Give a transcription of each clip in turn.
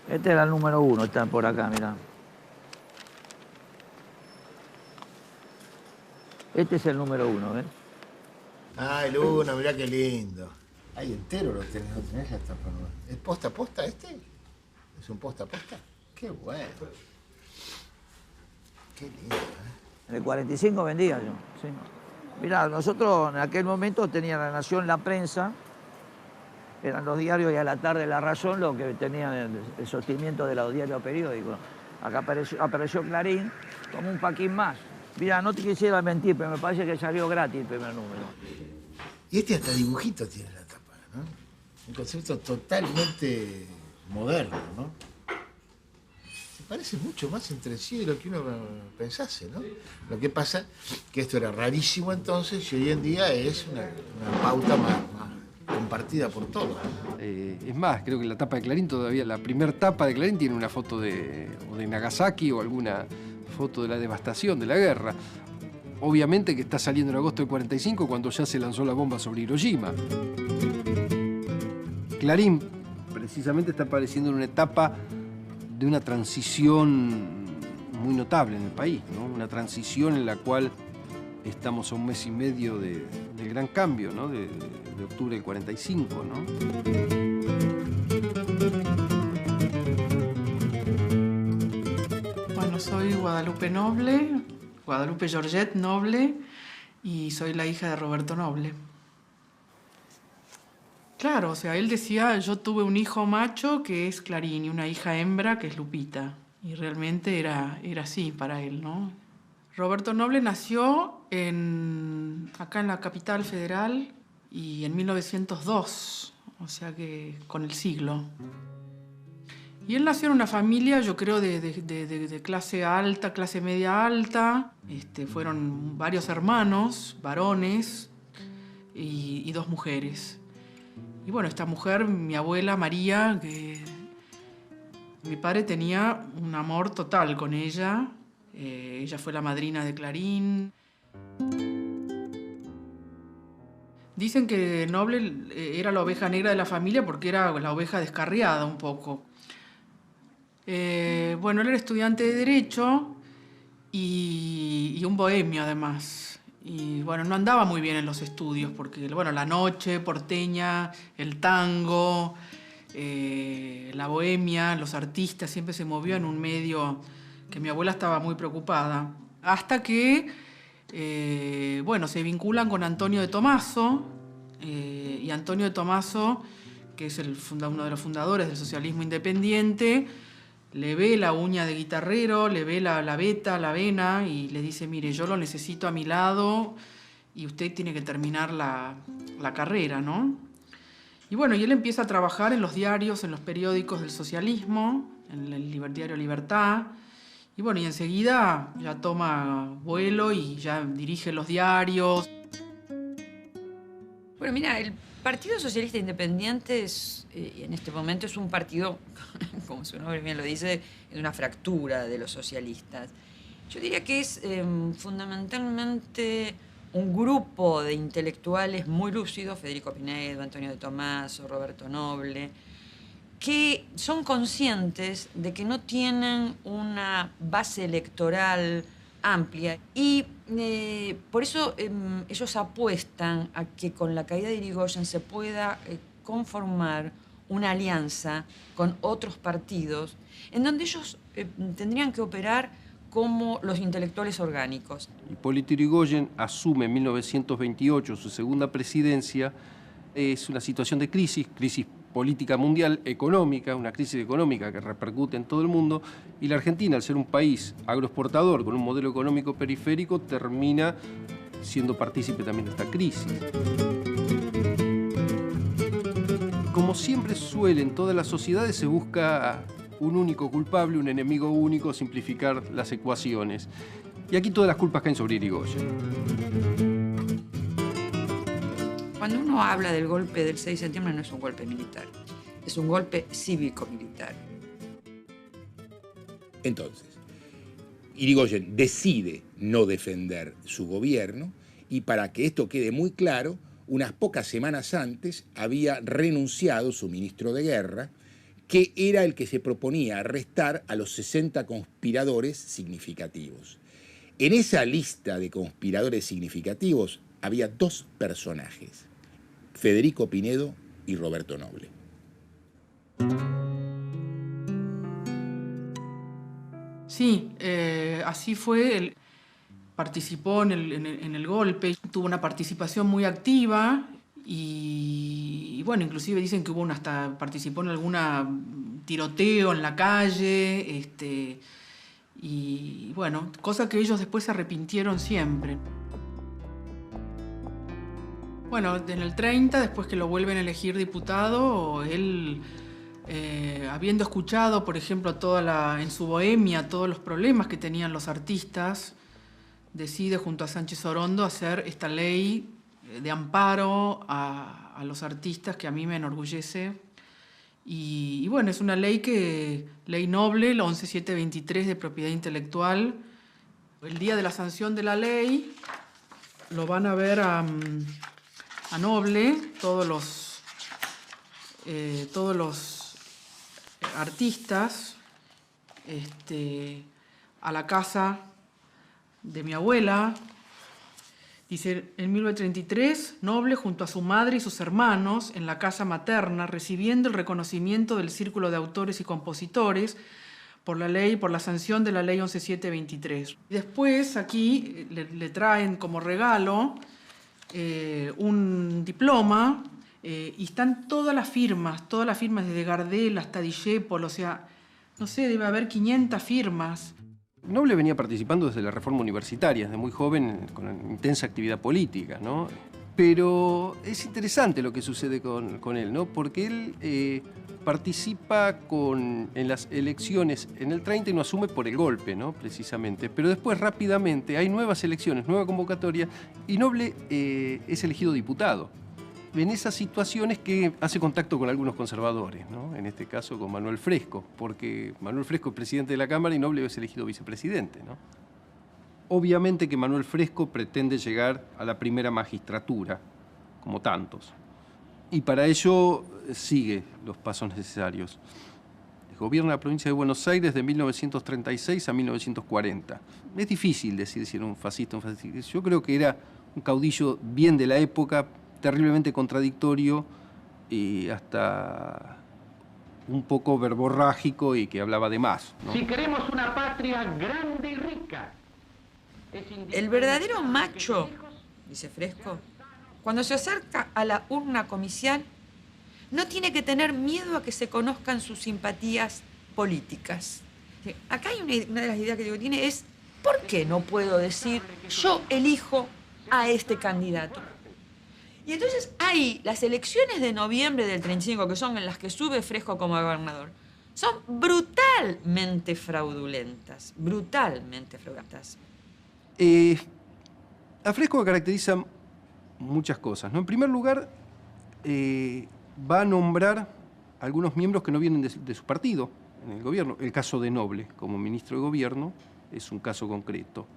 Este era el número 1, está por acá, mirá. Este es el número 1, ¿ves? Ah, el 1, mirá qué lindo. Ay, entero lo tenés la tapa, ¿no? ¿Es posta a posta este? ¿Es un posta a posta? Qué bueno. Qué lindo, ¿eh? En el 45 vendía yo, sí. Mirá, nosotros en aquel momento tenía La Nación, La Prensa, eran los diarios, y a la tarde La Razón, lo que tenían el sostenimiento de los diarios periódicos. Acá apareció Clarín como un paquín más. Mirá, no te quisiera mentir, pero me parece que salió gratis el primer número. Y este hasta dibujito tiene la tapa, ¿no? Un concepto totalmente moderno, ¿no? Se parece mucho más entre sí de lo que uno pensase, ¿no? Lo que pasa que esto era rarísimo entonces y hoy en día es una pauta más compartida por todos. Es más, creo que la tapa de Clarín todavía, la primera tapa de Clarín tiene una foto de Nagasaki o alguna foto de la devastación de la guerra. Obviamente que está saliendo en agosto del 45 cuando ya se lanzó la bomba sobre Hiroshima. Clarín precisamente está apareciendo en una etapa de una transición muy notable en el país, ¿no? Una transición en la cual estamos a un mes y medio del gran cambio, ¿no? de octubre del 45, ¿no? Bueno, soy Guadalupe Noble, Guadalupe Georgette Noble, y soy la hija de Roberto Noble. Claro, o sea, él decía, yo tuve un hijo macho que es Clarín y una hija hembra que es Lupita. Y realmente era así para él, ¿no? Roberto Noble nació acá en la capital federal y en 1902, o sea que con el siglo. Y él nació en una familia, yo creo, de clase alta, clase media alta. Fueron varios hermanos, varones, y 2 mujeres. Y bueno, esta mujer, mi abuela María, que mi padre tenía un amor total con ella. Ella fue la madrina de Clarín. Dicen que Noble era la oveja negra de la familia porque era la oveja descarriada un poco. Bueno, él era estudiante de Derecho y un bohemio además. Y bueno, no andaba muy bien en los estudios porque, bueno, la noche porteña, el tango, la bohemia, los artistas, siempre se movió en un medio que mi abuela estaba muy preocupada. Hasta que, bueno, se vinculan con Antonio de Tomaso, y Antonio de Tomaso, que es uno de los fundadores del socialismo independiente, le ve la uña de guitarrero, le ve la veta, la vena, y le dice, mire, yo lo necesito a mi lado y usted tiene que terminar la carrera, ¿no? Y bueno, y él empieza a trabajar en los diarios, en los periódicos del socialismo, en el diario Libertad, y bueno, y enseguida ya toma vuelo y ya dirige los diarios. Bueno, mira, el Partido Socialista Independiente en este momento es un partido, como su nombre bien lo dice, es una fractura de los socialistas. Yo diría que es fundamentalmente un grupo de intelectuales muy lúcidos, Federico Pinedo, Antonio de Tomaso, Roberto Noble, que son conscientes de que no tienen una base electoral amplia y por eso ellos apuestan a que con la caída de Irigoyen se pueda conformar una alianza con otros partidos en donde ellos tendrían que operar como los intelectuales orgánicos. Hipólito Yrigoyen asume en 1928 su segunda presidencia. Es una situación de crisis política mundial, económica, una crisis económica que repercute en todo el mundo, y la Argentina, al ser un país agroexportador con un modelo económico periférico, termina siendo partícipe también de esta crisis. Como siempre suele en todas las sociedades, se busca un único culpable, un enemigo único, simplificar las ecuaciones. Y aquí todas las culpas caen sobre Yrigoyen. Cuando uno habla del golpe del 6 de septiembre no es un golpe militar, es un golpe cívico-militar. Entonces, Yrigoyen decide no defender su gobierno y para que esto quede muy claro, unas pocas semanas antes había renunciado su ministro de Guerra, que era el que se proponía arrestar a los 60 conspiradores significativos. En esa lista de conspiradores significativos había dos personajes, Federico Pinedo y Roberto Noble. Sí, así fue. Participó en el golpe, tuvo una participación muy activa y bueno, inclusive dicen que participó en alguna tiroteo en la calle, y bueno, cosa que ellos después se arrepintieron siempre. Bueno, en el 30, después que lo vuelven a elegir diputado, él, habiendo escuchado, por ejemplo, en su bohemia, todos los problemas que tenían los artistas, decide junto a Sánchez Orondo hacer esta ley de amparo a los artistas que a mí me enorgullece. Y bueno, es una ley noble, la 11723 de propiedad intelectual. El día de la sanción de la ley lo van a ver a Noble, todos los artistas, a la casa de mi abuela. Dice, en 1933, Noble junto a su madre y sus hermanos en la casa materna, recibiendo el reconocimiento del Círculo de Autores y Compositores por la sanción de la ley 11723. Después aquí le traen como regalo un diploma y están todas las firmas desde Gardel hasta Discépolo, o sea, no sé, debe haber 500 firmas. Noble venía participando desde la reforma universitaria, desde muy joven, con intensa actividad política, ¿no? Pero es interesante lo que sucede con él, ¿no? Porque él participa en las elecciones en el 30 y no asume por el golpe, ¿no? Precisamente. Pero después rápidamente hay nuevas elecciones, nueva convocatoria, y Noble es elegido diputado. En esas situaciones que hace contacto con algunos conservadores, ¿no? En este caso con Manuel Fresco, porque Manuel Fresco es presidente de la Cámara y Noble es elegido vicepresidente, ¿no? Obviamente que Manuel Fresco pretende llegar a la primera magistratura, como tantos, y para ello sigue los pasos necesarios. Gobierna la provincia de Buenos Aires de 1936 a 1940. Es difícil decir si era un fascista o un fascista. Yo creo que era un caudillo bien de la época, terriblemente contradictorio y hasta un poco verborrágico y que hablaba de más, ¿no? Si queremos una patria grande y rica. El verdadero macho, dice Fresco, cuando se acerca a la urna comicial, no tiene que tener miedo a que se conozcan sus simpatías políticas. Acá hay una de las ideas que tiene es, ¿por qué no puedo decir yo elijo a este candidato? Y entonces hay las elecciones de noviembre del 35, que son en las que sube Fresco como gobernador, son brutalmente fraudulentas, brutalmente fraudulentas. A Fresco caracterizan muchas cosas, ¿no? En primer lugar, va a nombrar algunos miembros que no vienen de su partido en el gobierno. El caso de Noble como ministro de gobierno es un caso concreto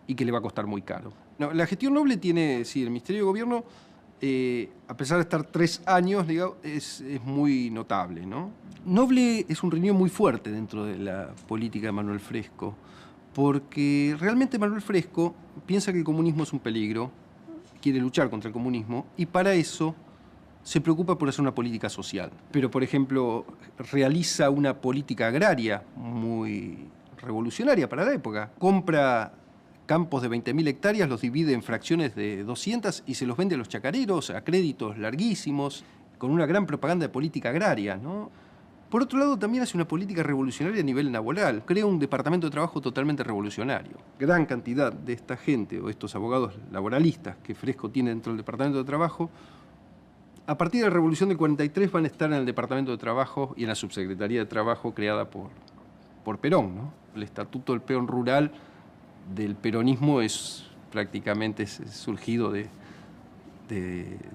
y que le va a costar muy caro. No, la gestión Noble tiene, sí, el Ministerio de Gobierno, a pesar de estar 3 años, digamos, es muy notable, ¿no? Noble es un riñón muy fuerte dentro de la política de Manuel Fresco, porque realmente Manuel Fresco piensa que el comunismo es un peligro, quiere luchar contra el comunismo, y para eso se preocupa por hacer una política social. Pero, por ejemplo, realiza una política agraria muy revolucionaria para la época. Compra campos de 20.000 hectáreas, los divide en fracciones de 200 y se los vende a los chacareros a créditos larguísimos, con una gran propaganda de política agraria, ¿no? Por otro lado, también hace una política revolucionaria a nivel laboral. Crea un departamento de trabajo totalmente revolucionario. Gran cantidad de esta gente, o estos abogados laboralistas que Fresco tiene dentro del departamento de trabajo, a partir de la Revolución del 43 van a estar en el departamento de trabajo y en la subsecretaría de trabajo creada por Perón, ¿no? El estatuto del peón rural del peronismo es prácticamente surgido del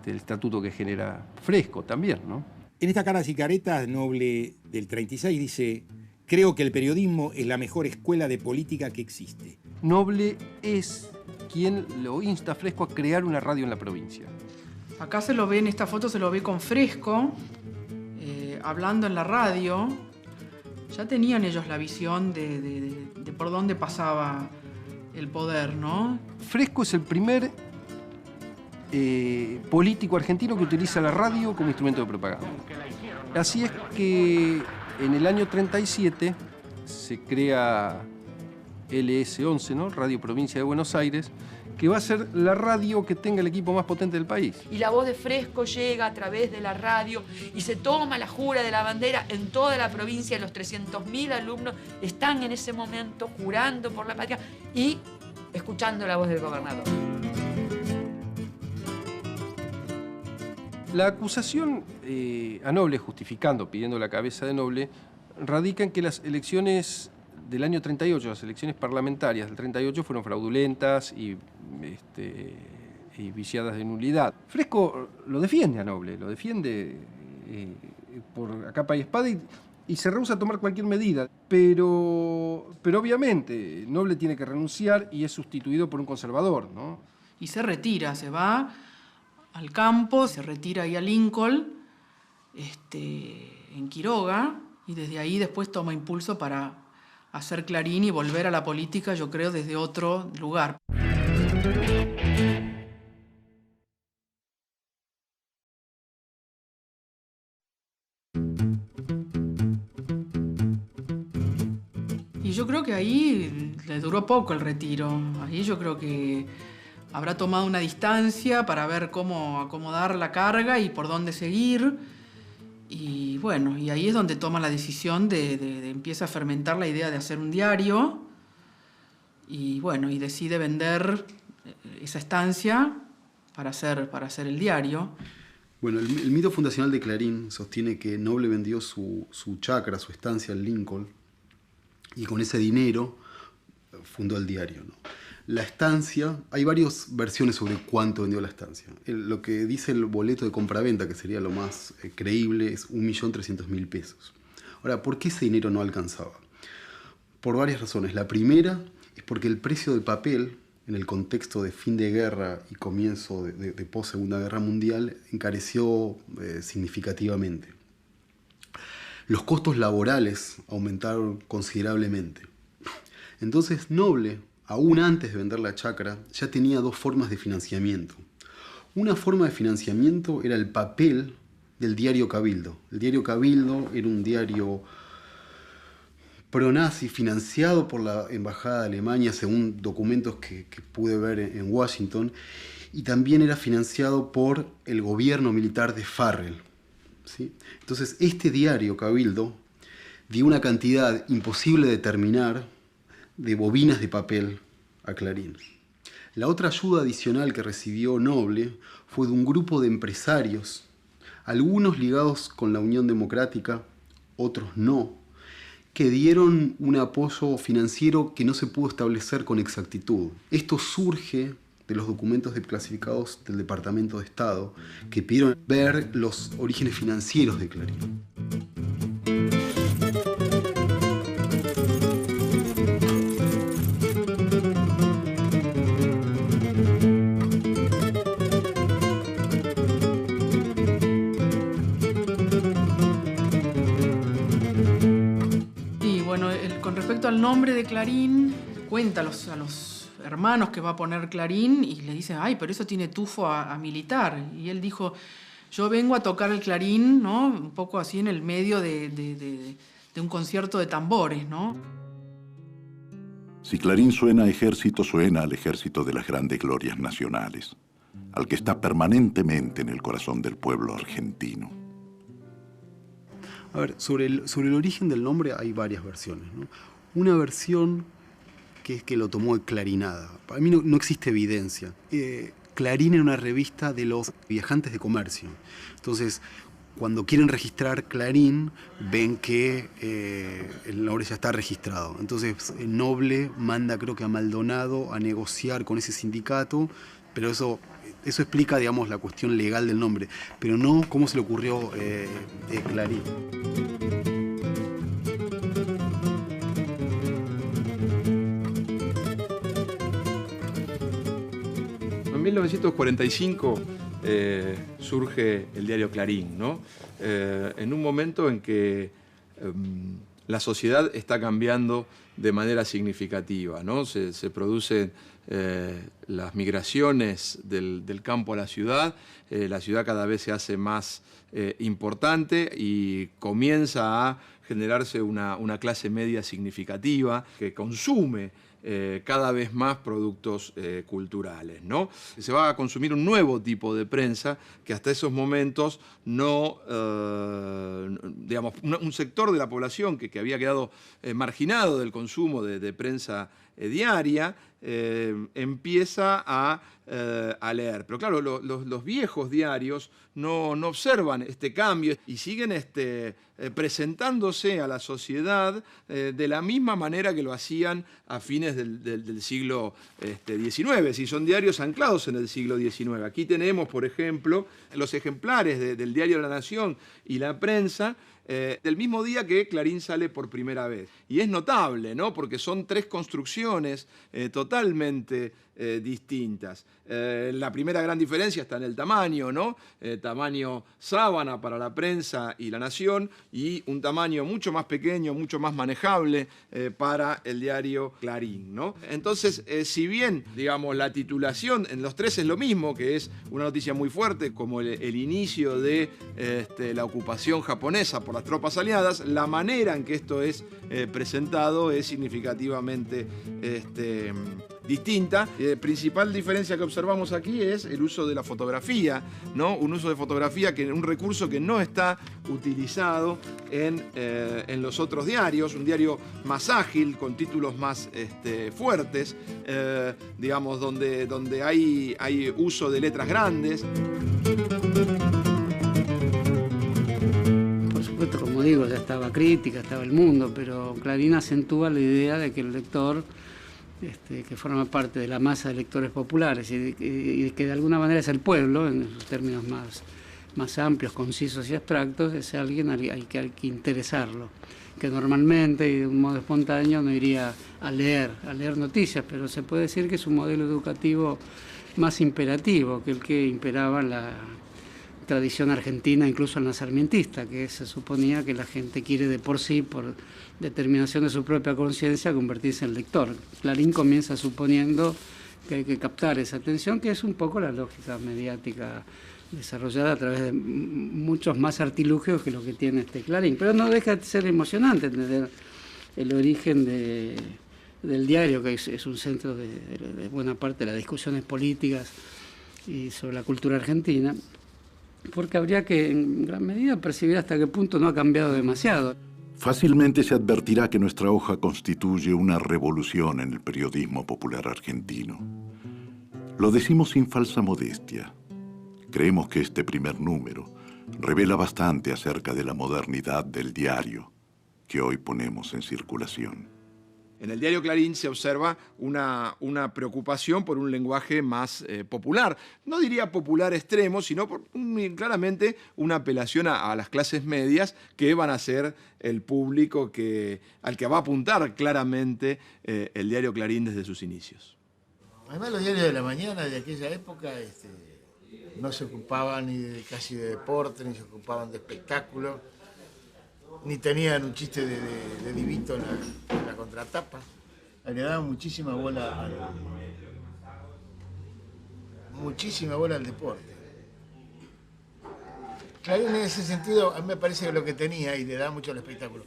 estatuto que genera Fresco también, ¿no? En esta Caras y Caretas, Noble del 36 dice: creo que el periodismo es la mejor escuela de política que existe. Noble es quien lo insta a Fresco a crear una radio en la provincia. Acá se lo ve, en esta foto se lo ve con Fresco, hablando en la radio. Ya tenían ellos la visión de por dónde pasaba el poder, ¿no? Fresco es el primer político argentino que utiliza la radio como instrumento de propaganda. Así es que en el año 37 se crea LS11, ¿no? Radio Provincia de Buenos Aires, que va a ser la radio que tenga el equipo más potente del país. Y la voz de Fresco llega a través de la radio y se toma la jura de la bandera en toda la provincia. Los 300.000 alumnos están en ese momento jurando por la patria y escuchando la voz del gobernador. La acusación a Noble, justificando, pidiendo la cabeza de Noble, radica en que las elecciones del año 38, las elecciones parlamentarias del 38, fueron fraudulentas y viciadas de nulidad. Fresco lo defiende a Noble, lo defiende por a capa y espada y se rehúsa a tomar cualquier medida. Pero obviamente Noble tiene que renunciar y es sustituido por un conservador, ¿no? Y se retira, se va al campo, se retira ahí a Lincoln, en Quiroga, y desde ahí después toma impulso para hacer Clarín y volver a la política, yo creo, desde otro lugar. Y yo creo que ahí le duró poco el retiro. Ahí yo creo que habrá tomado una distancia para ver cómo acomodar la carga y por dónde seguir. Y bueno, y ahí es donde toma la decisión de empieza a fermentar la idea de hacer un diario. Y bueno, y decide vender esa estancia para hacer el diario. Bueno, el mito fundacional de Clarín sostiene que Noble vendió su chacra, su estancia en Lincoln, y con ese dinero fundó el diario, ¿no? La estancia, hay varias versiones sobre cuánto vendió la estancia. Lo que dice el boleto de compraventa, que sería lo más creíble, es 1.300.000 pesos. Ahora, ¿por qué ese dinero no alcanzaba? Por varias razones. La primera es porque el precio del papel, en el contexto de fin de guerra y comienzo de post-Segunda Guerra Mundial, encareció significativamente. Los costos laborales aumentaron considerablemente. Entonces, Noble, aún antes de vender la chacra, ya tenía dos formas de financiamiento. Una forma de financiamiento era el papel del diario Cabildo. El diario Cabildo era un diario pro-nazi financiado por la Embajada de Alemania, según documentos que pude ver en Washington, y también era financiado por el gobierno militar de Farrell, ¿sí? Entonces, este diario Cabildo dio una cantidad imposible de determinar de bobinas de papel a Clarín. La otra ayuda adicional que recibió Noble fue de un grupo de empresarios, algunos ligados con la Unión Democrática, otros no, que dieron un apoyo financiero que no se pudo establecer con exactitud. Esto surge de los documentos desclasificados del Departamento de Estado, que pidieron ver los orígenes financieros de Clarín. al nombre de Clarín, cuenta a los hermanos que va a poner Clarín y le dicen, ay, pero eso tiene tufo a militar. Y él dijo, yo vengo a tocar el clarín, ¿no? Un poco así en el medio de un concierto de tambores, ¿no? Si Clarín suena a ejército, suena al ejército de las grandes glorias nacionales, al que está permanentemente en el corazón del pueblo argentino. A ver, sobre el origen del nombre hay varias versiones, ¿no? Una versión que es que lo tomó de Clarinada. Para mí no existe evidencia. Clarín era una revista de los viajantes de comercio. Entonces, cuando quieren registrar Clarín, ven que el nombre ya está registrado. Entonces, el noble manda, creo que a Maldonado, a negociar con ese sindicato, pero eso explica, digamos, la cuestión legal del nombre, pero no cómo se le ocurrió Clarín. En 1945 surge el diario Clarín, ¿no? En un momento en que la sociedad está cambiando de manera significativa, ¿no? Se producen las migraciones del campo a la ciudad cada vez se hace más importante y comienza a generarse una clase media significativa que consume cada vez más productos culturales, ¿no? Se va a consumir un nuevo tipo de prensa que hasta esos momentos no, digamos, un sector de la población que había quedado marginado del consumo de prensa diaria, empieza a leer. Pero claro, los viejos diarios no observan este cambio y siguen presentándose a la sociedad de la misma manera que lo hacían a fines del siglo XIX, si son diarios anclados en el siglo XIX. Aquí tenemos, por ejemplo, los ejemplares del diario La Nación y La Prensa, del mismo día que Clarín sale por primera vez. Y es notable, ¿no? Porque son tres construcciones totalmente distintas. La primera gran diferencia está en el tamaño, ¿no? Tamaño sábana para La Prensa y La Nación y un tamaño mucho más pequeño, mucho más manejable para el diario Clarín, ¿no? Entonces, si bien, digamos, la titulación en los tres es lo mismo, que es una noticia muy fuerte, como el inicio de la ocupación japonesa por las tropas aliadas, la manera en que esto es presentado es significativamente distinta. Principal diferencia que observamos aquí es el uso de la fotografía, ¿no? Un uso de fotografía, un recurso que no está utilizado en los otros diarios, un diario más ágil, con títulos más fuertes, digamos, donde hay uso de letras grandes. Por supuesto, como digo, ya estaba Crítica, estaba El Mundo, pero Clarín acentúa la idea de que el lector, que forma parte de la masa de lectores populares y que de alguna manera es el pueblo, en sus términos más amplios, concisos y abstractos, es alguien hay que interesarlo, que normalmente y de un modo espontáneo no iría a leer noticias, pero se puede decir que es un modelo educativo más imperativo que el que imperaba en la tradición argentina, incluso en la sarmientista, que se suponía que la gente quiere de por sí, por determinación de su propia conciencia, convertirse en lector. Clarín comienza suponiendo que hay que captar esa atención, que es un poco la lógica mediática desarrollada a través de muchos más artilugios que lo que tiene Clarín. Pero no deja de ser emocionante entender el origen del diario, que es un centro de buena parte de las discusiones políticas y sobre la cultura argentina, porque habría que en gran medida percibir hasta qué punto no ha cambiado demasiado. Fácilmente se advertirá que nuestra hoja constituye una revolución en el periodismo popular argentino. Lo decimos sin falsa modestia. Creemos que este primer número revela bastante acerca de la modernidad del diario que hoy ponemos en circulación. En el diario Clarín se observa una preocupación por un lenguaje más popular. No diría popular extremo, sino claramente una apelación a las clases medias que van a ser el público al que va a apuntar claramente el diario Clarín desde sus inicios. Además, los diarios de la mañana de aquella época no se ocupaban casi de deporte, ni se ocupaban de espectáculos, ni tenían un chiste de divito en la contraportada. contratapa, le daban muchísima bola al deporte. Clarín en ese sentido, a mí me parece que lo que tenía y le daba mucho al espectáculo.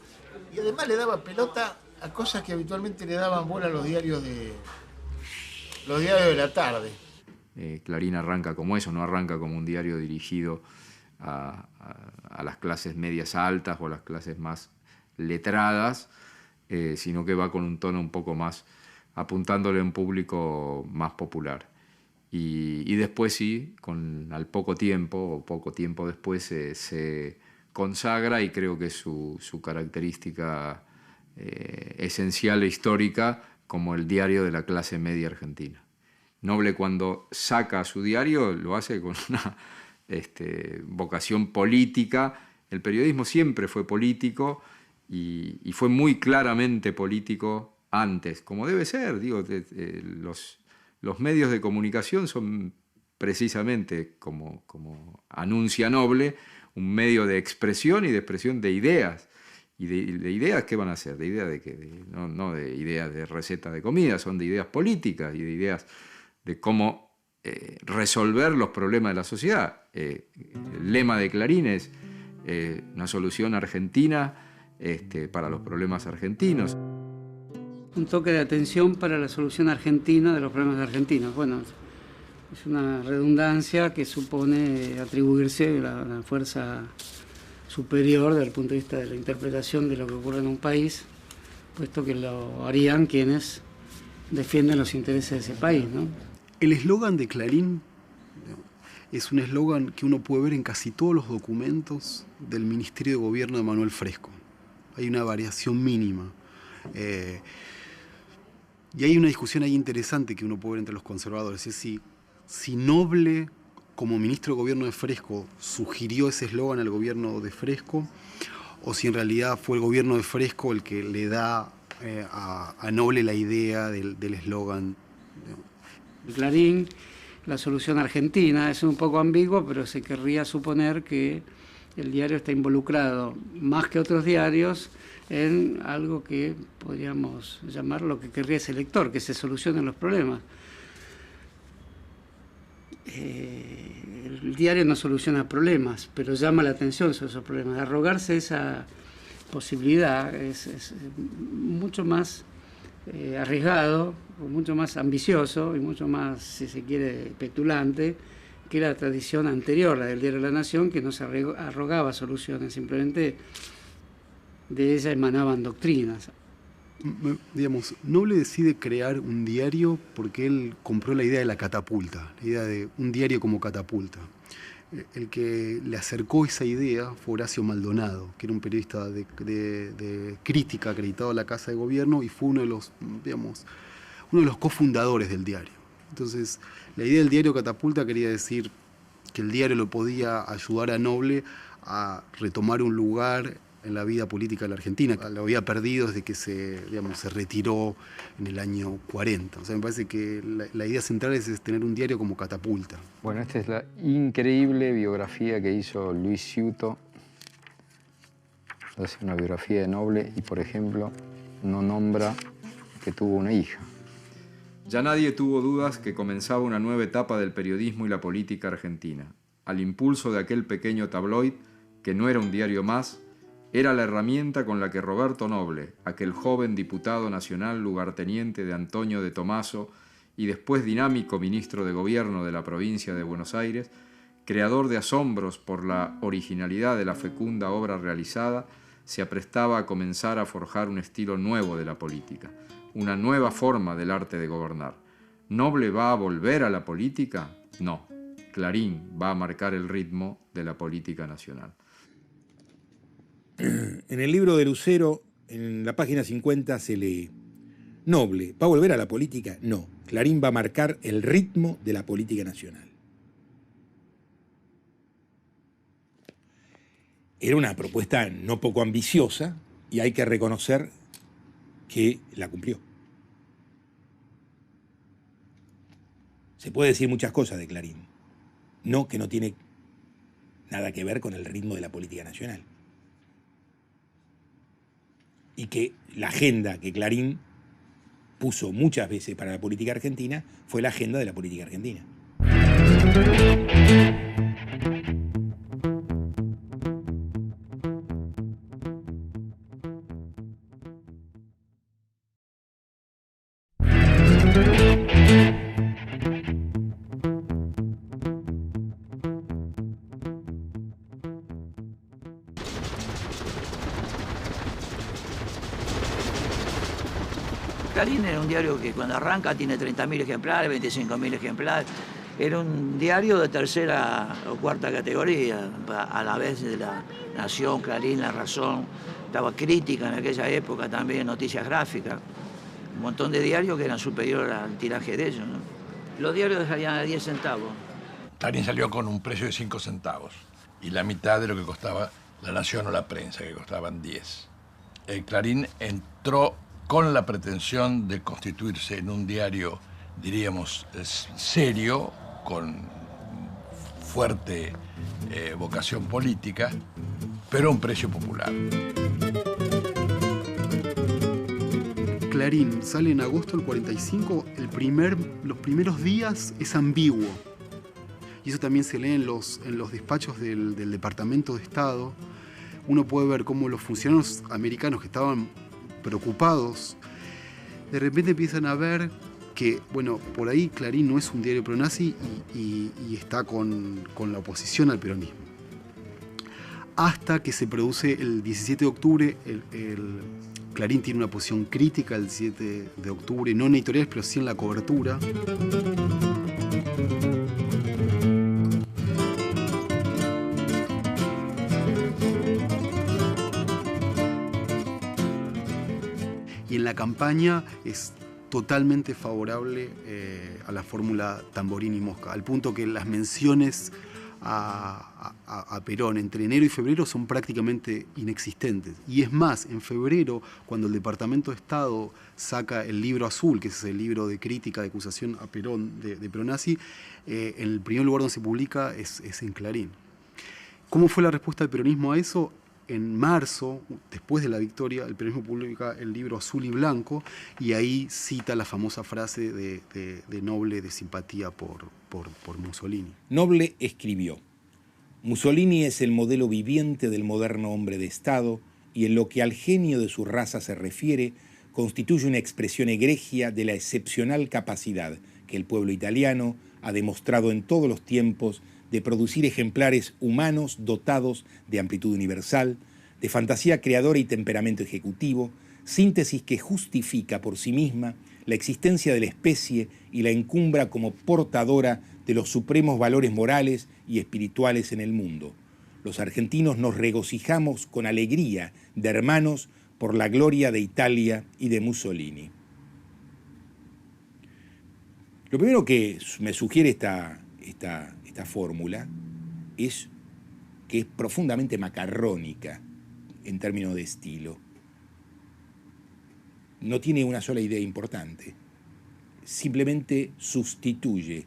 Y además le daba pelota a cosas que habitualmente le daban bola a los diarios de la tarde. Clarín arranca como eso, no arranca como un diario dirigido a las clases medias altas o a las clases más letradas, sino que va con un tono un poco más apuntándole a un público más popular. Y después sí, al poco tiempo después se consagra, y creo que es su característica esencial e histórica, como el diario de la clase media argentina. Noble, cuando saca su diario, lo hace con una vocación política. El periodismo siempre fue político y fue muy claramente político antes, como debe ser. Digo, los medios de comunicación son precisamente, como anuncia Noble, un medio de expresión y de expresión de ideas. ¿Y de ideas qué van a ser? ¿De ideas de qué? No de ideas de receta de comida, son de ideas políticas y de ideas de cómo resolver los problemas de la sociedad. El lema de Clarín es una solución argentina para los problemas argentinos. Un toque de atención para la solución argentina de los problemas argentinos. Bueno, es una redundancia que supone atribuirse la fuerza superior desde el punto de vista de la interpretación de lo que ocurre en un país, puesto que lo harían quienes defienden los intereses de ese país, ¿no? El eslogan de Clarín es un eslogan que uno puede ver en casi todos los documentos del Ministerio de Gobierno de Manuel Fresco. Hay una variación mínima. Y hay una discusión ahí interesante que uno puede ver entre los conservadores. Es si Noble, como ministro de Gobierno de Fresco, sugirió ese eslogan al gobierno de Fresco, o si en realidad fue el gobierno de Fresco el que le da a Noble la idea del eslogan. Clarín, la solución argentina, es un poco ambiguo, pero se querría suponer que el diario está involucrado, más que otros diarios, en algo que podríamos llamar lo que querría ese lector, que se solucionen los problemas. El diario no soluciona problemas, pero llama la atención sobre esos problemas. Arrogarse esa posibilidad es mucho más arriesgado, mucho más ambicioso y mucho más, si se quiere, petulante que la tradición anterior, la del diario La Nación, que no se arrogaba soluciones, simplemente de ella emanaban doctrinas. Digamos, Noble decide crear un diario porque él compró la idea de la catapulta, la idea de un diario como catapulta. El que le acercó esa idea fue Horacio Maldonado, que era un periodista de crítica acreditado a la Casa de Gobierno y fue uno de los cofundadores del diario. Entonces, la idea del diario Catapulta quería decir que el diario lo podía ayudar a Noble a retomar un lugar en la vida política de la Argentina. Lo había perdido desde que se retiró en el año 40. O sea, me parece que la idea central es tener un diario como catapulta. Bueno, esta es la increíble biografía que hizo Luis Ciuto. Hace una biografía de Noble y, por ejemplo, no nombra que tuvo una hija. Ya nadie tuvo dudas que comenzaba una nueva etapa del periodismo y la política argentina. Al impulso de aquel pequeño tabloid, que no era un diario más, era la herramienta con la que Roberto Noble, aquel joven diputado nacional lugarteniente de Antonio de Tomaso y después dinámico ministro de Gobierno de la provincia de Buenos Aires, creador de asombros por la originalidad de la fecunda obra realizada, se aprestaba a comenzar a forjar un estilo nuevo de la política, una nueva forma del arte de gobernar. ¿Noble va a volver a la política? No. Clarín va a marcar el ritmo de la política nacional. En el libro de Lucero, en la página 50, se lee: Noble, ¿va a volver a la política? No. Clarín va a marcar el ritmo de la política nacional. Era una propuesta no poco ambiciosa y hay que reconocer que la cumplió. Se puede decir muchas cosas de Clarín, no que no tiene nada que ver con el ritmo de la política nacional. y que la agenda que Clarín puso muchas veces para la política argentina fue la agenda de la política argentina. Clarín era un diario que cuando arranca tiene 30.000 ejemplares, 25.000 ejemplares. Era un diario de tercera o cuarta categoría, a la vez de La Nación, Clarín, La Razón. Estaba Crítica en aquella época también, Noticias Gráficas. Un montón de diarios que eran superiores al tiraje de ellos, ¿no? Los diarios salían a 10 centavos. Clarín salió con un precio de 5 centavos y la mitad de lo que costaba La Nación o La Prensa, que costaban 10. Clarín entró con la pretensión de constituirse en un diario, diríamos, serio, con fuerte vocación política, pero a un precio popular. Clarín sale en agosto del 45, los primeros días es ambiguo. Y eso también se lee en los despachos del Departamento de Estado. Uno puede ver cómo los funcionarios americanos que estaban preocupados, de repente empiezan a ver que, bueno, por ahí Clarín no es un diario pronazi y está con la oposición al peronismo. Hasta que se produce el 17 de octubre, Clarín tiene una posición crítica el 17 de octubre, no en editoriales, pero sí en la cobertura. Y en la campaña es totalmente favorable a la fórmula Tamborini-Mosca, al punto que las menciones a Perón entre enero y febrero son prácticamente inexistentes. Y es más, en febrero, cuando el Departamento de Estado saca el libro azul, que es el libro de crítica, de acusación a Perón, de Peronazi, en el primer lugar donde se publica es en Clarín. ¿Cómo fue la respuesta del peronismo a eso? En marzo, después de la victoria, el peronismo publica el libro Azul y Blanco y ahí cita la famosa frase de Noble de simpatía por Mussolini. Noble escribió: Mussolini es el modelo viviente del moderno hombre de Estado y en lo que al genio de su raza se refiere, constituye una expresión egregia de la excepcional capacidad que el pueblo italiano ha demostrado en todos los tiempos de producir ejemplares humanos dotados de amplitud universal, de fantasía creadora y temperamento ejecutivo, síntesis que justifica por sí misma la existencia de la especie y la encumbra como portadora de los supremos valores morales y espirituales en el mundo. Los argentinos nos regocijamos con alegría de hermanos por la gloria de Italia y de Mussolini. Lo primero que me sugiere esta fórmula es que es profundamente macarrónica en términos de estilo. No tiene una sola idea importante. Simplemente sustituye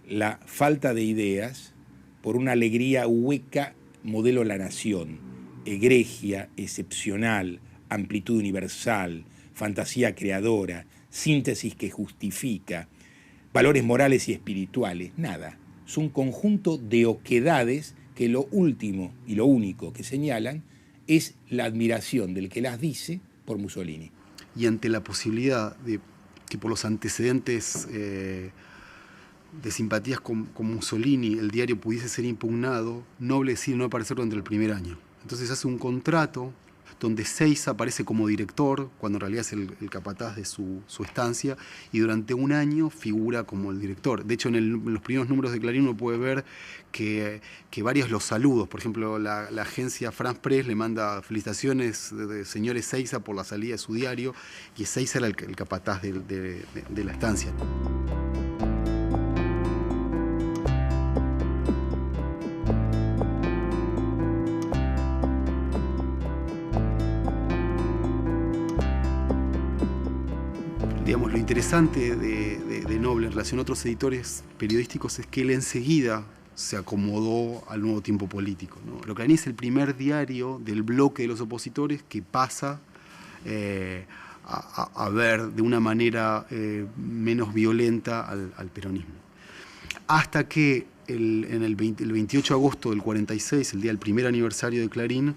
la falta de ideas por una alegría hueca modelo La Nación, egregia, excepcional, amplitud universal, fantasía creadora, síntesis que justifica, valores morales y espirituales, nada. Es un conjunto de oquedades que lo último y lo único que señalan es la admiración del que las dice por Mussolini. Y ante la posibilidad de que por los antecedentes de simpatías con Mussolini el diario pudiese ser impugnado, Noble decide no aparecer durante el primer año. Entonces hace un contrato donde Seiza aparece como director, cuando en realidad es el capataz de su estancia, y durante un año figura como el director. De hecho, en los primeros números de Clarín uno puede ver que varios los saludos, por ejemplo, la agencia France Press le manda felicitaciones de señores Seiza por la salida de su diario, y Seiza era el capataz de la estancia. Digamos, lo interesante de Noble en relación a otros editores periodísticos es que él enseguida se acomodó al nuevo tiempo político, ¿no? Pero Clarín es el primer diario del bloque de los opositores que pasa a ver de una manera menos violenta al peronismo. Hasta que el 28 de agosto del 46, el día del primer aniversario de Clarín,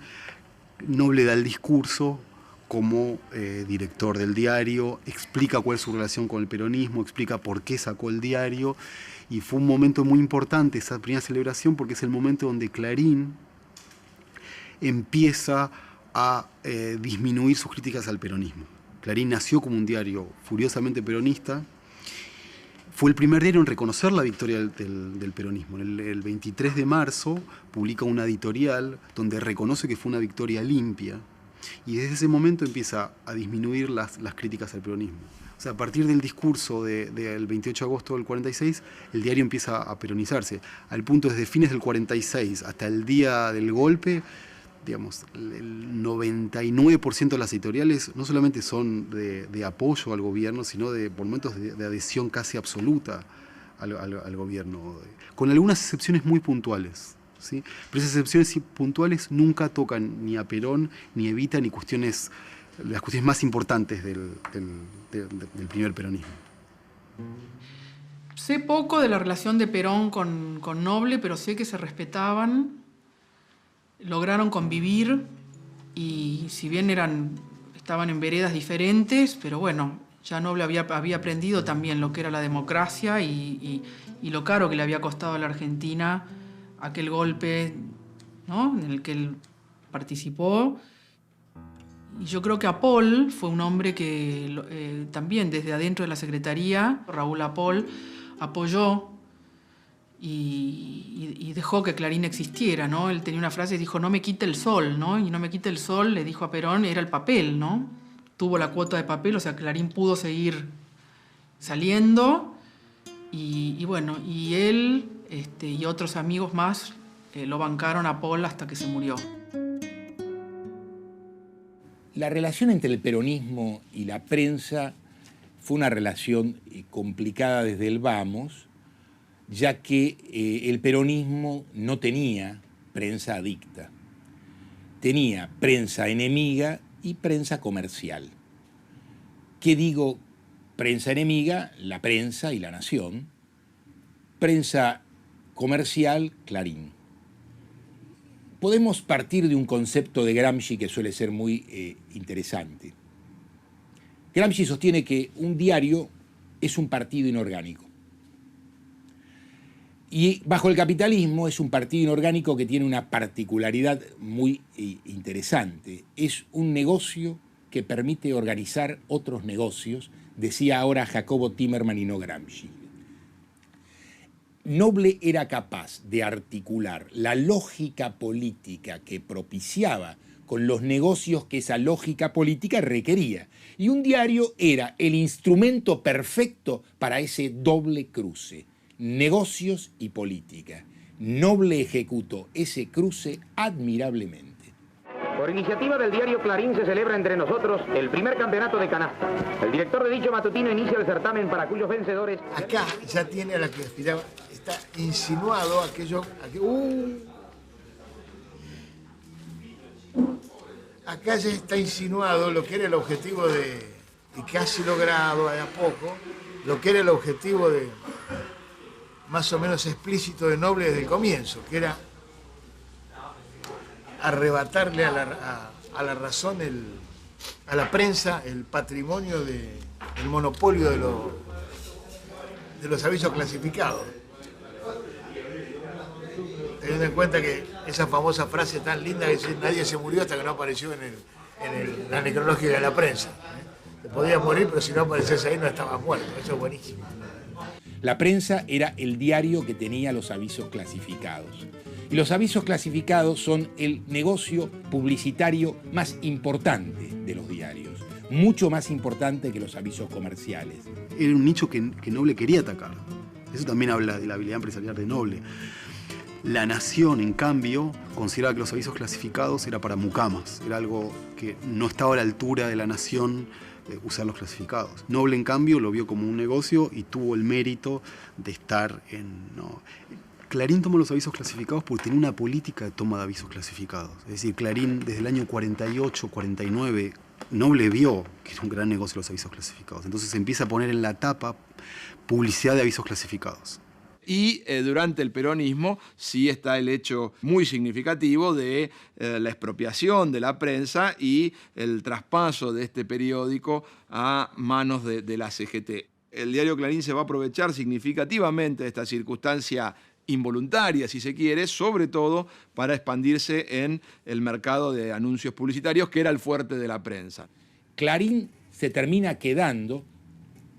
Noble da el discurso como director del diario, explica cuál es su relación con el peronismo, explica por qué sacó el diario, y fue un momento muy importante esa primera celebración porque es el momento donde Clarín empieza a disminuir sus críticas al peronismo. Clarín nació como un diario furiosamente peronista. Fue el primer diario en reconocer la victoria del peronismo. El 23 de marzo publica una editorial donde reconoce que fue una victoria limpia, y desde ese momento empieza a disminuir las críticas al peronismo. O sea, a partir del discurso del 28 de agosto del 46, el diario empieza a peronizarse. Al punto, desde fines del 46 hasta el día del golpe, digamos, el 99% de las editoriales no solamente son de apoyo al gobierno, sino por momentos de adhesión casi absoluta al gobierno, con algunas excepciones muy puntuales, ¿sí? Pero esas excepciones puntuales nunca tocan ni a Perón, ni evitan ni las cuestiones más importantes del primer peronismo. Sé poco de la relación de Perón con Noble, pero sé que se respetaban, lograron convivir, y si bien estaban en veredas diferentes, pero bueno, ya Noble había aprendido también lo que era la democracia y lo caro que le había costado a la Argentina aquel golpe, ¿no?, en el que él participó. Y yo creo que Apol fue un hombre que también desde adentro de la Secretaría, Raúl Apol, apoyó y dejó que Clarín existiera, ¿no? Él tenía una frase y dijo: no me quite el sol, ¿no? Y no me quite el sol, le dijo a Perón, era el papel, ¿no? Tuvo la cuota de papel, o sea, Clarín pudo seguir saliendo, y bueno, y él y otros amigos más lo bancaron a Apol hasta que se murió. La relación entre el peronismo y la prensa fue una relación complicada desde el vamos, ya que el peronismo no tenía prensa adicta. Tenía prensa enemiga y prensa comercial. ¿Qué digo prensa enemiga? La Prensa y La Nación. Prensa comercial, Clarín. Podemos partir de un concepto de Gramsci que suele ser muy interesante. Gramsci sostiene que un diario es un partido inorgánico. Y bajo el capitalismo es un partido inorgánico que tiene una particularidad muy interesante. Es un negocio que permite organizar otros negocios, decía ahora Jacobo Timerman y no Gramsci. Noble era capaz de articular la lógica política que propiciaba con los negocios que esa lógica política requería. Y un diario era el instrumento perfecto para ese doble cruce, negocios y política. Noble ejecutó ese cruce admirablemente. Por iniciativa del diario Clarín se celebra entre nosotros el primer campeonato de canasta. El director de dicho matutino inicia el certamen para cuyos vencedores... Acá ya tiene a la que aspiraba, está insinuado aquello... Acá ya está insinuado lo que era el objetivo y casi logrado de a poco, lo que era el objetivo más o menos explícito de Noble desde el comienzo, que era arrebatarle a la razón, a la prensa, el patrimonio el monopolio de los avisos clasificados. Teniendo en cuenta que esa famosa frase tan linda que dice: nadie se murió hasta que no apareció en la necrológica de la prensa. Se podía morir, pero si no apareciese ahí no estaba muerto. Eso es buenísimo. La prensa era el diario que tenía los avisos clasificados. Y los avisos clasificados son el negocio publicitario más importante de los diarios, mucho más importante que los avisos comerciales. Era un nicho que Noble quería atacar. Eso también habla de la habilidad empresarial de Noble. La Nación, en cambio, consideraba que los avisos clasificados era para mucamas, era algo que no estaba a la altura de la Nación usar los clasificados. Noble, en cambio, lo vio como un negocio y tuvo el mérito de estar Clarín tomó los avisos clasificados porque tenía una política de toma de avisos clasificados. Es decir, Clarín desde el año 48, 49 Noble vio que era un gran negocio los avisos clasificados. Entonces se empieza a poner en la tapa publicidad de avisos clasificados. Y durante el peronismo sí está el hecho muy significativo de la expropiación de la prensa y el traspaso de este periódico a manos de la CGT. El diario Clarín se va a aprovechar significativamente de esta circunstancia involuntaria, si se quiere, sobre todo para expandirse en el mercado de anuncios publicitarios, que era el fuerte de la prensa. Clarín se termina quedando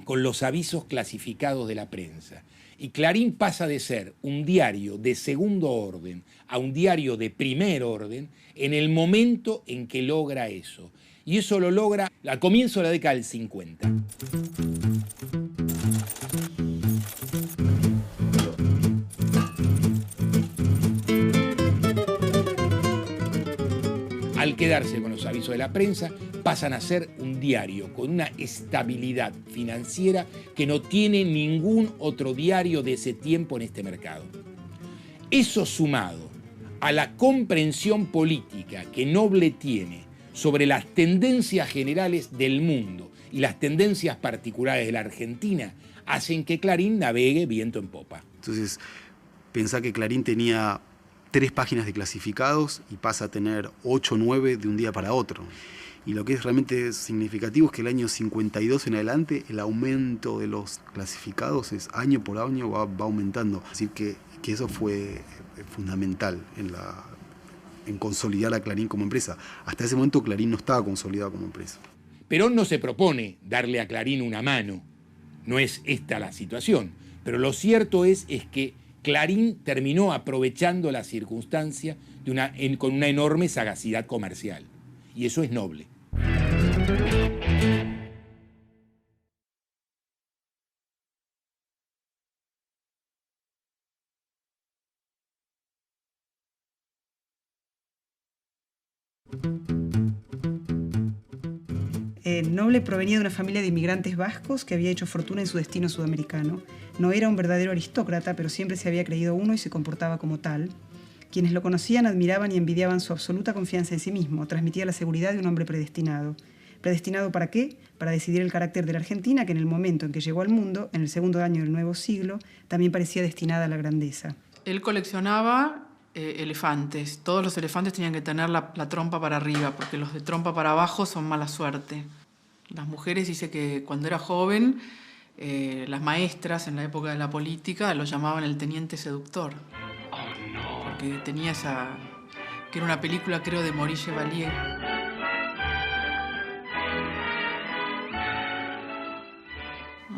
con los avisos clasificados de la prensa. Y Clarín pasa de ser un diario de segundo orden a un diario de primer orden en el momento en que logra eso. Y eso lo logra al comienzo de la década del 50. Al quedarse con los avisos de la prensa, pasan a ser un diario con una estabilidad financiera que no tiene ningún otro diario de ese tiempo en este mercado. Eso sumado a la comprensión política que Noble tiene sobre las tendencias generales del mundo y las tendencias particulares de la Argentina, hacen que Clarín navegue viento en popa. Entonces, pensá que Clarín tenía 3 páginas de clasificados y pasa a tener 8 o 9 de un día para otro. Y lo que es realmente significativo es que el año 52 en adelante el aumento de los clasificados es año por año va aumentando. Así que eso fue fundamental en consolidar a Clarín como empresa. Hasta ese momento Clarín no estaba consolidado como empresa. Perón no se propone darle a Clarín una mano. No es esta la situación. Pero lo cierto es que Clarín terminó aprovechando la circunstancia con una enorme sagacidad comercial. Y eso es noble. Noble provenía de una familia de inmigrantes vascos que había hecho fortuna en su destino sudamericano. No era un verdadero aristócrata, pero siempre se había creído uno y se comportaba como tal. Quienes lo conocían admiraban y envidiaban su absoluta confianza en sí mismo. Transmitía la seguridad de un hombre predestinado. ¿Predestinado para qué? Para decidir el carácter de la Argentina, que en el momento en que llegó al mundo, en el segundo año del nuevo siglo, también parecía destinada a la grandeza. Él coleccionaba elefantes. Todos los elefantes tenían que tener la trompa para arriba, porque los de trompa para abajo son mala suerte. Las mujeres, dice que cuando era joven, las maestras en la época de la política lo llamaban el teniente seductor. Oh, no. Porque tenía que era una película, creo, de Maurice Chevalier.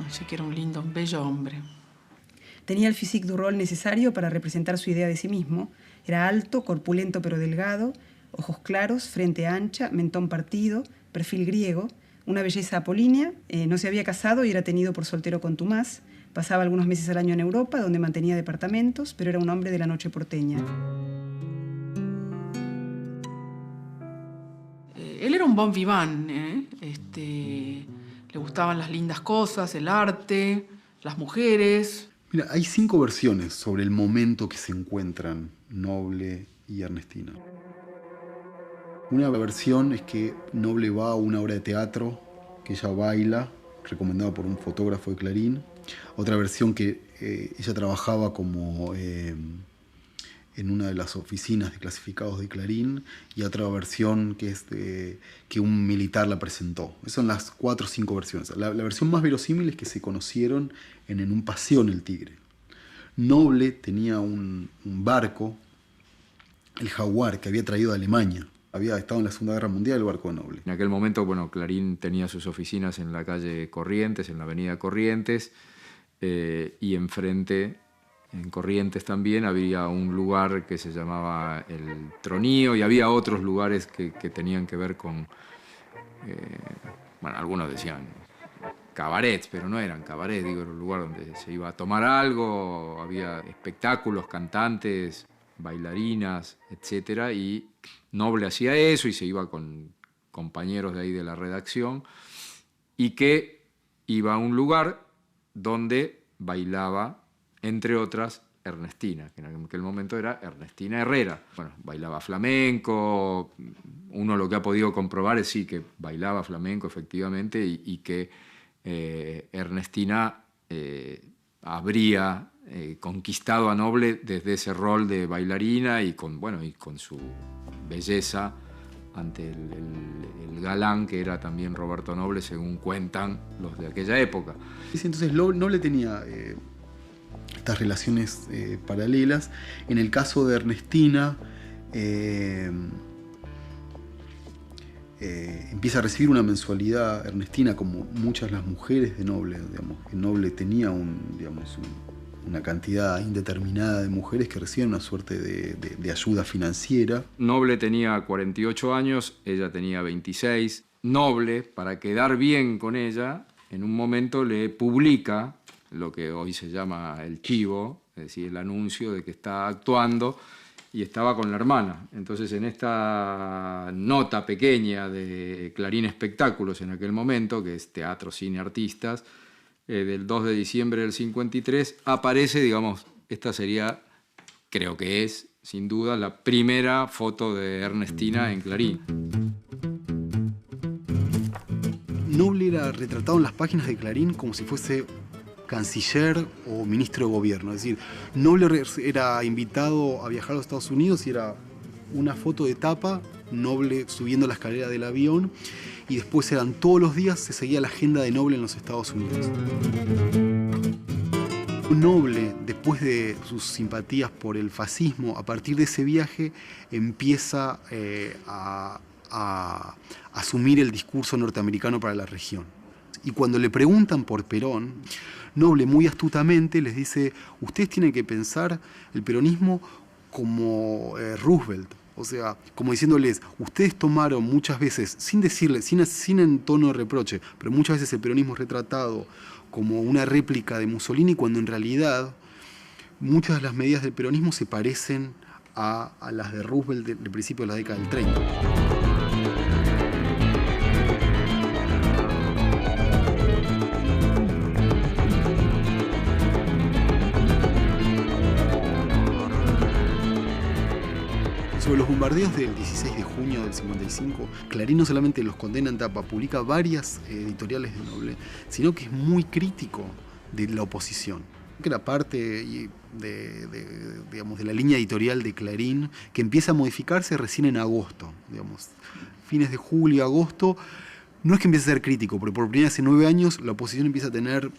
Así que era un bello hombre. Tenía el physique du rôle necesario para representar su idea de sí mismo. Era alto, corpulento pero delgado, ojos claros, frente ancha, mentón partido, perfil griego, una belleza apolínea, no se había casado y era tenido por soltero contumaz. Pasaba algunos meses al año en Europa, donde mantenía departamentos, pero era un hombre de la noche porteña. Él era un bon vivant, le gustaban las lindas cosas, el arte, las mujeres. Mira, hay 5 versiones sobre el momento que se encuentran Noble y Ernestina. Una versión es que Noble va a una obra de teatro, que ella baila, recomendado por un fotógrafo de Clarín. Otra versión que ella trabajaba como en una de las oficinas de clasificados de Clarín, y otra versión que es que un militar la presentó. Esas son las 4 o 5 versiones. La versión más verosímil es que se conocieron en un paseo en el Tigre. Noble tenía un barco, el Jaguar, que había traído de Alemania. Había estado en la Segunda Guerra Mundial el barco de Noble. En aquel momento, Clarín tenía sus oficinas en la calle Corrientes, en la avenida Corrientes, y enfrente, en Corrientes también, había un lugar que se llamaba El Tronío, y había otros lugares que tenían que ver con... algunos decían cabarets, pero no eran cabarets, era un lugar donde se iba a tomar algo, había espectáculos, cantantes, bailarinas, etc. Y Noble hacía eso y se iba con compañeros de ahí de la redacción, y que iba a un lugar donde bailaba, entre otras, Ernestina, que en aquel momento era Ernestina Herrera. Bailaba flamenco, uno lo que ha podido comprobar es sí que bailaba flamenco efectivamente y que Ernestina habría conquistado a Noble desde ese rol de bailarina y con su belleza ante el galán que era también Roberto Noble, según cuentan los de aquella época. Entonces Noble tenía estas relaciones paralelas. En el caso de Ernestina, empieza a recibir una mensualidad Ernestina, como muchas de las mujeres de Noble. Digamos, que Noble tenía una cantidad indeterminada de mujeres que reciben una suerte de ayuda financiera. Noble tenía 48 años, ella tenía 26. Noble, para quedar bien con ella, en un momento le publica lo que hoy se llama el chivo, es decir, el anuncio de que está actuando, y estaba con la hermana. Entonces, en esta nota pequeña de Clarín Espectáculos en aquel momento, que es Teatro, Cine, Artistas, del 2 de diciembre del 53, aparece, digamos, esta sería, creo que es, sin duda, la primera foto de Ernestina en Clarín. Noble era retratado en las páginas de Clarín como si fuese canciller o ministro de gobierno. Es decir, Noble era invitado a viajar a los Estados Unidos y era una foto de tapa, Noble subiendo la escalera del avión, y después eran todos los días, se seguía la agenda de Noble en los Estados Unidos. Noble, después de sus simpatías por el fascismo, a partir de ese viaje empieza a asumir el discurso norteamericano para la región. Y cuando le preguntan por Perón, Noble muy astutamente les dice: ustedes tienen que pensar el peronismo como Roosevelt. O sea, como diciéndoles, ustedes tomaron muchas veces, sin decirles, sin en tono de reproche, pero muchas veces el peronismo es retratado como una réplica de Mussolini, cuando en realidad muchas de las medidas del peronismo se parecen a las de Roosevelt del principio de la década del 30. Sobre los bombardeos del 16 de junio del 55, Clarín no solamente los condena en tapa, publica varias editoriales de Noble, sino que es muy crítico de la oposición. Que era parte de la línea editorial de Clarín, que empieza a modificarse recién en agosto, digamos, fines de julio, agosto. No es que empiece a ser crítico, porque por primera vez en 9 años la oposición empieza a tener,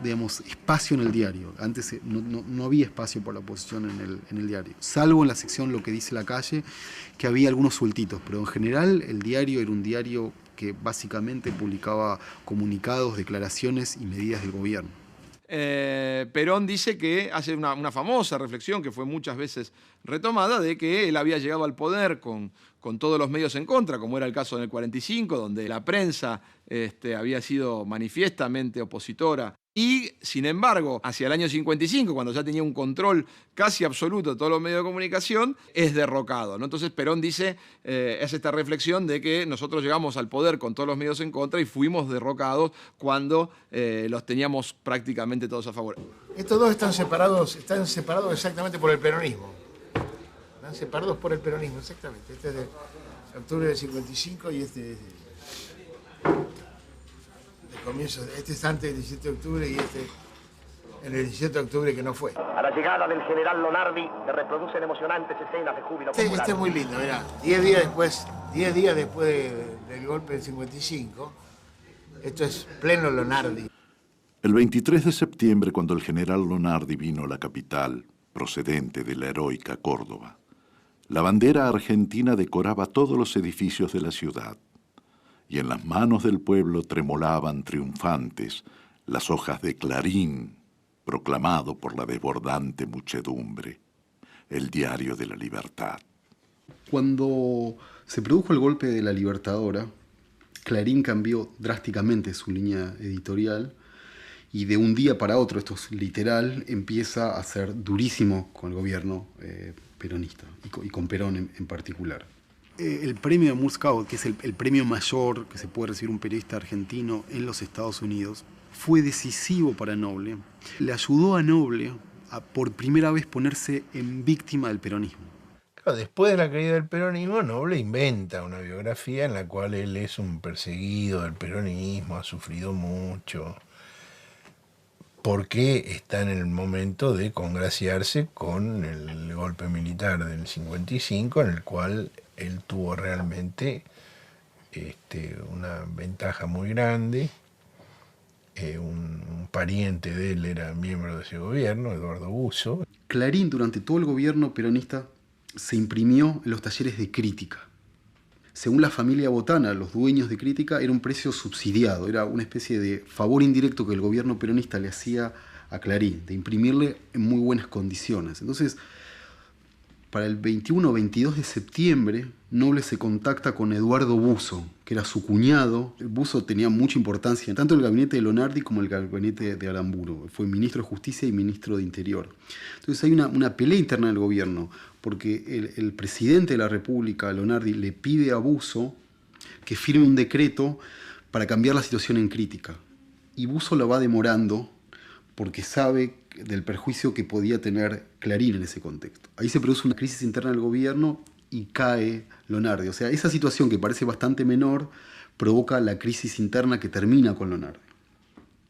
digamos, espacio en el diario. Antes no había espacio para la oposición en el diario, salvo en la sección Lo que dice la calle, que había algunos sueltitos, pero en general el diario era un diario que básicamente publicaba comunicados, declaraciones y medidas del gobierno. Perón dice que hace una famosa reflexión que fue muchas veces retomada, de que él había llegado al poder con todos los medios en contra, como era el caso en el 45, donde la prensa había sido manifiestamente opositora. Y, sin embargo, hacia el año 55, cuando ya tenía un control casi absoluto de todos los medios de comunicación, es derrocado, ¿no? Entonces Perón dice, es esta reflexión de que nosotros llegamos al poder con todos los medios en contra y fuimos derrocados cuando los teníamos prácticamente todos a favor. Estos dos están separados exactamente por el peronismo. Están separados por el peronismo, exactamente. Este es de octubre del 55 y este es de comienzo. Este es antes del 17 de octubre y este en el 17 de octubre que no fue. A la llegada del general Lonardi se reproducen emocionantes escenas de júbilo popular. Este es muy lindo, mirá. 10 días después del golpe del 55, esto es pleno Lonardi. El 23 de septiembre, cuando el general Lonardi vino a la capital, procedente de la heroica Córdoba, la bandera argentina decoraba todos los edificios de la ciudad, y en las manos del pueblo tremolaban triunfantes las hojas de Clarín, proclamado por la desbordante muchedumbre, el diario de la libertad. Cuando se produjo el golpe de la Libertadora, Clarín cambió drásticamente su línea editorial y de un día para otro, esto es literal, empieza a ser durísimo con el gobierno peronista y con Perón en particular. El premio de Murskaut, que es el premio mayor que se puede recibir un periodista argentino en los Estados Unidos, fue decisivo para Noble. Le ayudó a Noble a por primera vez ponerse en víctima del peronismo. Claro, después de la caída del peronismo, Noble inventa una biografía en la cual él es un perseguido del peronismo, ha sufrido mucho, porque está en el momento de congraciarse con el golpe militar del 55, en el cual él tuvo realmente una ventaja muy grande. Un pariente de él era miembro de ese gobierno, Eduardo Busso. Clarín, durante todo el gobierno peronista, se imprimió en los talleres de crítica. Según la familia Botana, los dueños de Crítica, era un precio subsidiado, era una especie de favor indirecto que el gobierno peronista le hacía a Clarín, de imprimirle en muy buenas condiciones. Entonces, para el 21 o 22 de septiembre, Noble se contacta con Eduardo Busso, que era su cuñado. Busso tenía mucha importancia, tanto en el gabinete de Lonardi como en el gabinete de Aramburu. Fue ministro de Justicia y ministro de Interior. Entonces hay una pelea interna del gobierno, porque el presidente de la República, Lonardi, le pide a Busso que firme un decreto para cambiar la situación en Crítica. Y Busso lo va demorando porque sabe del perjuicio que podía tener Clarín en ese contexto. Ahí se produce una crisis interna del gobierno y cae Lonardi. O sea, esa situación que parece bastante menor provoca la crisis interna que termina con Lonardi.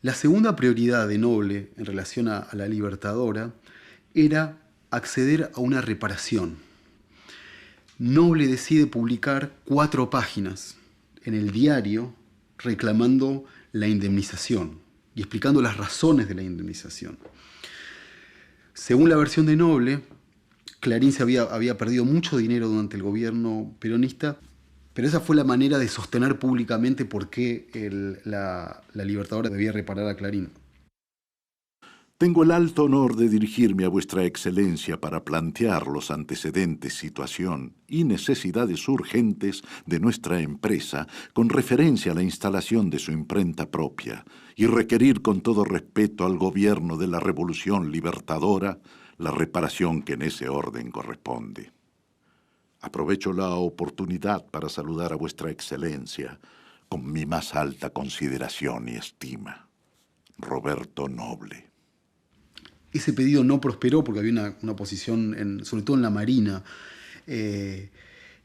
La segunda prioridad de Noble en relación a la Libertadora era acceder a una reparación. Noble decide publicar 4 páginas en el diario reclamando la indemnización y explicando las razones de la indemnización. Según la versión de Noble, Clarín había perdido mucho dinero durante el gobierno peronista, pero esa fue la manera de sostener públicamente por qué la Libertadora debía reparar a Clarín. Tengo el alto honor de dirigirme a vuestra excelencia para plantear los antecedentes, situación y necesidades urgentes de nuestra empresa con referencia a la instalación de su imprenta propia y requerir con todo respeto al gobierno de la Revolución Libertadora la reparación que en ese orden corresponde. Aprovecho la oportunidad para saludar a vuestra excelencia con mi más alta consideración y estima. Roberto Noble. Ese pedido no prosperó porque había una oposición, sobre todo en la Marina.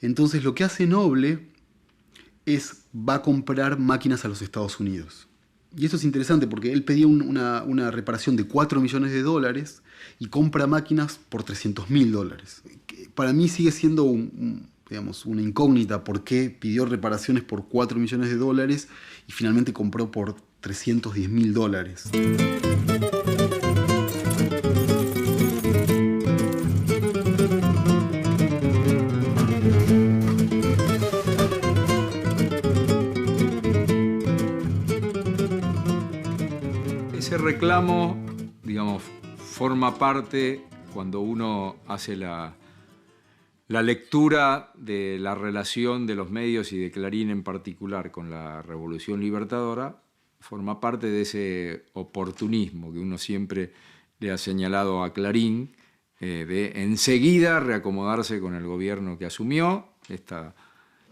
Entonces lo que hace Noble va a comprar máquinas a los Estados Unidos. Y esto es interesante porque él pedía una reparación de $4 millones y compra máquinas por $300.000. Para mí sigue siendo una incógnita por qué pidió reparaciones por $4 millones y finalmente compró por $310.000. Ese reclamo, digamos, forma parte cuando uno hace la lectura de la relación de los medios y de Clarín en particular con la Revolución Libertadora, forma parte de ese oportunismo que uno siempre le ha señalado a Clarín, de enseguida reacomodarse con el gobierno que asumió,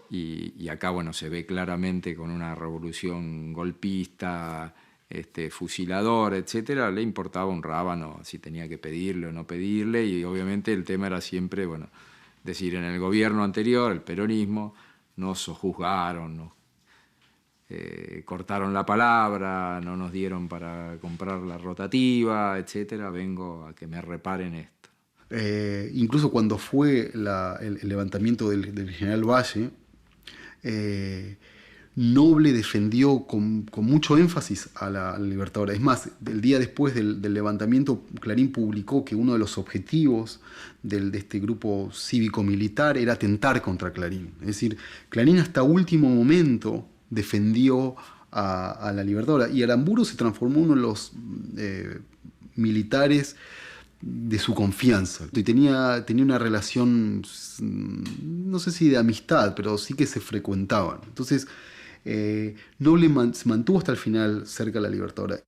y acá bueno, se ve claramente con una revolución golpista, fusilador, etcétera, le importaba un rábano si tenía que pedirle o no pedirle, y obviamente el tema era siempre, bueno, decir, en el gobierno anterior, el peronismo, nos sojuzgaron, nos cortaron la palabra, no nos dieron para comprar la rotativa, etcétera, vengo a que me reparen esto. Incluso cuando fue el levantamiento del general Valle, Noble defendió con mucho énfasis a la Libertadora. Es más, el día después del levantamiento, Clarín publicó que uno de los objetivos de este grupo cívico-militar era atentar contra Clarín. Es decir, Clarín hasta último momento defendió a la Libertadora. Y Aramburu se transformó en uno de los militares de su confianza. Y tenía una relación, no sé si de amistad, pero sí que se frecuentaban. Entonces, Noble se mantuvo hasta el final cerca de la Libertadora.